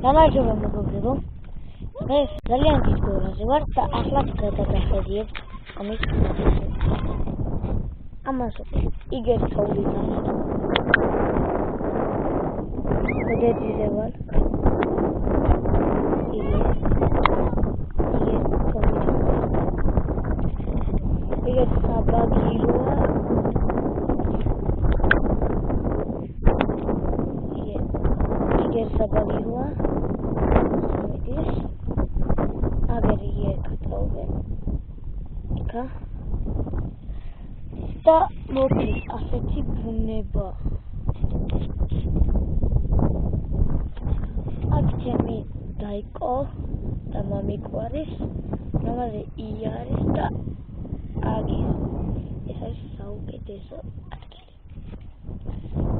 გამარჯობა მეგობრებო. დღეს ძალიან დიდ გორაზე ვარ და ახლაც გადაგახედიებ ამის ამას იგერ თოვლი არის. მოდედიზე ვარ. იგერ საბაგიროა. იგერ საბაგიროა. აგერია კატოვე. იკა. და მოკლის ასეთი ბუნება. აქ ჩემი დაიკო და მამიკვარის ნომერი ია არის და აგის. ეს არის საუკეთესო ადგილი.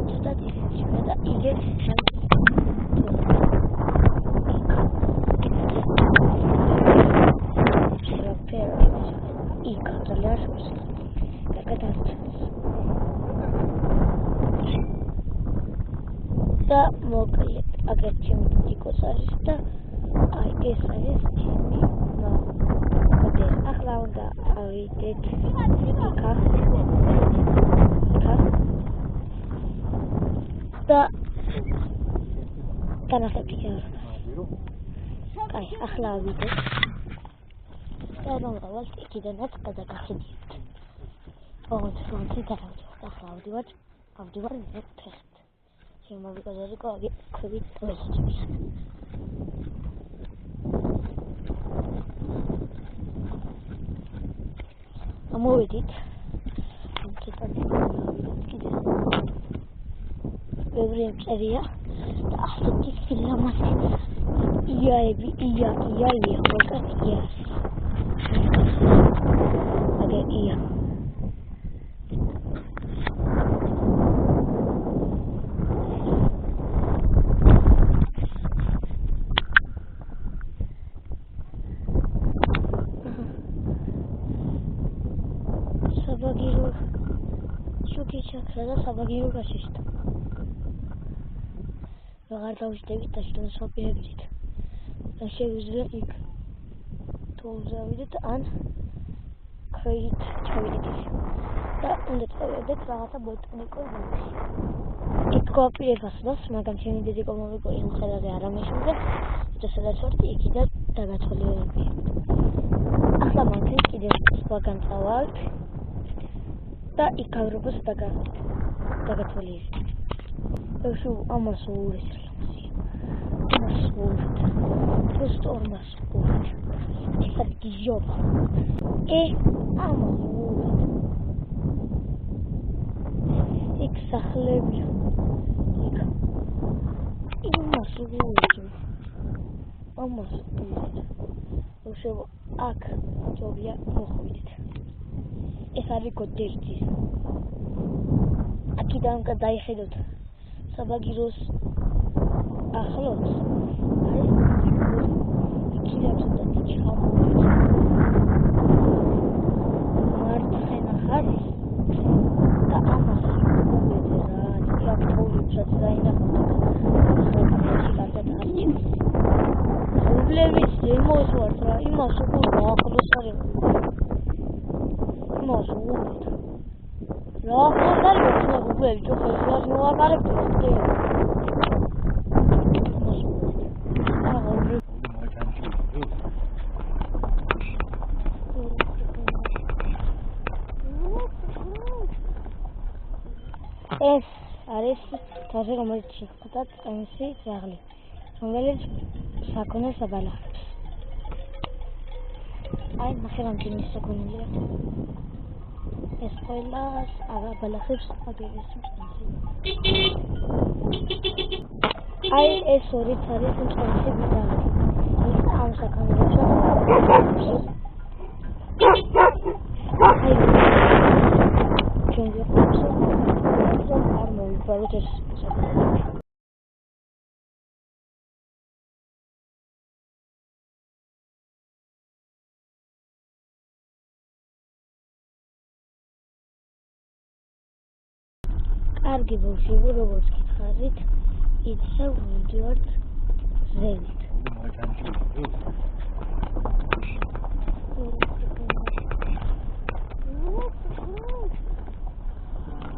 ცოტა ისეთი და იგერ და მოკლედ აგერ ჩემი დიკოს არის და აი ეს არის ჩემი მოდელი. ახლა უნდა ავიდეთ იქა და განახლებთ აი ახლა ავიდეთ და მომავალთ იქიდანაც გადაგახედიებთ. ოღონდ შუაში გადავდივართ. ახლა ავდივარ ფეხით. შემოვიგაზარი კოგი ქვებით ვეჭვი. ამოვიდით. ცოტა კიდე. ბევრი წერია და ასეთი ფილამასი იაები ია მოკა აგე ია საბაგირო შუქი ჩაქრა და საბაგირო გაშიშდა. აღარ დავждებით და შტოს ვაპირებდით. და შევიძლია იქ თოვლზე ავიდეთ ან ქვით ჩავიდეთ და უნდა წავიდეთ რაღაცა ბოტანიკურ ბაღში. იქ გვაპირებასდას, მაგრამ ჩემი დედიკო მოვიკვირი მხედრაზე არ ამეშურდა და სადაც ვართ იქიდან დაგათვალიერებია. ახლა მანქანით კიდევ სხვაგან წავალთ და იქ გავრობას დაგათვალიერებთ. ეშო ამას უურესლამაზია. ამას უურეთ. просто ორმას უურეთ. ეხლა გიჟობა. ამას უურეთ. იქ სახლებია. იქ. ამას უურეთ. ამას უურეთ. ეშო აქ ჯობია მოხვიდეთ. ეს არის გოდერძი. აქედან გადაიხედოთ საბაგიროს ახლოს არის იქიდან ცოტა ჩამოვიდეთ მარცხენა ხაზის და ამას უვედე რა იქ თოვლებს დაინახავთ ახლა კამერაში კარგად აღჭირს უვლების ზემოს ვართ რა იმას უყურე ახლოს არის იმას უყურეთ რა ახლა არის უვლები ჯოხებს რა მოაყარებთ ეს არის თავზე რომელიც შეხვდა წენსი ძაღლი რომელიც საქონელს აბალახებს. აი ნახევარჯვრის საქონელია. ეს ყველას აბალახებს აგერეს წენსი. აი ეს ორიც არის წენსი ძაღლი. ის ამ საქონელს აბალახებს. აი ჯონგლი არ მოვიბაროთ ეს საქონელი. კარგი ბავშვები, როგორც გითხარით, იცავ ვიდეოთ ზევით.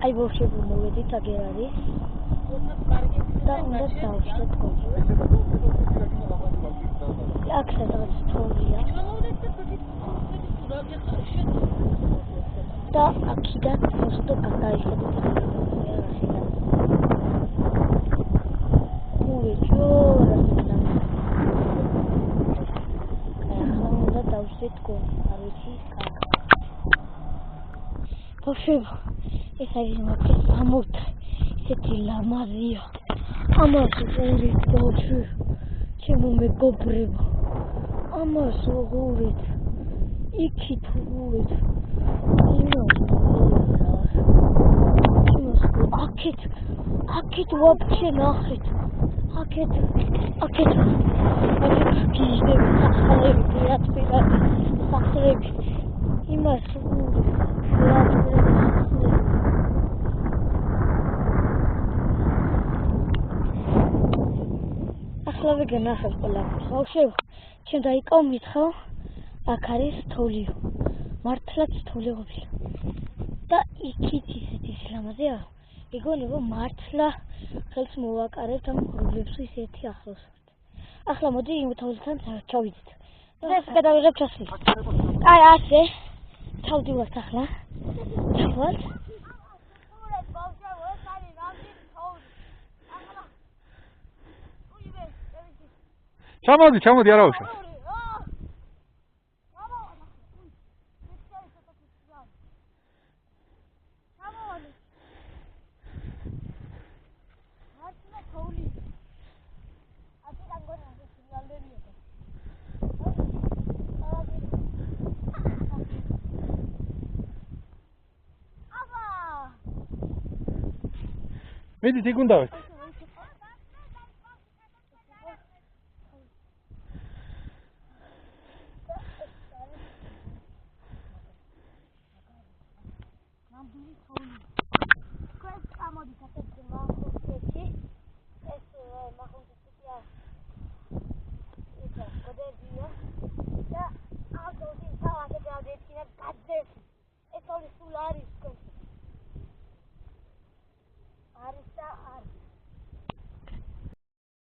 აი ბავშვები მოვედით აგერ არის და უნდა დავშლეთ კოჭი. აქ სადღაც თოვლია და აქიდან просто გადაიხედეთ მოვეჯო რასთან ახლა უნდა დავშლეთ კოჭი არ ვიცი კაკა ბავშვები ეს არის მაგას ამოთ ესეთი ლამაზია ამას უყურეთ ბავშვები ჩემო მეგობრებო ამას უყურეთ იქით უყურეთ აქეთ ვაფშე ნახეთ აქეთ გიჟდები სახლები რატფირად სახლები იმას უყურეთ ახლა ვიგნახავ ყველაფერს ბავშვებო ჩემ დაიკავ მითხავ აქ არის თოვლიო მართლაც თოვლი ყოფილა და იქით ისეთი ლამაზია იგონება მართლა ხელს მოვაკარებთ ამ ღრუბლებს ისეთი ახლოს ახლა მოდი იმ თოვლთან ჩავიდეთ ეს გადავიღებ ჩასვლა აი ასე ჩავდივართ ახლა ჩავალთ ჩამოდი არა უშავს მედით იქ უნდა ვეთ Questa modificazione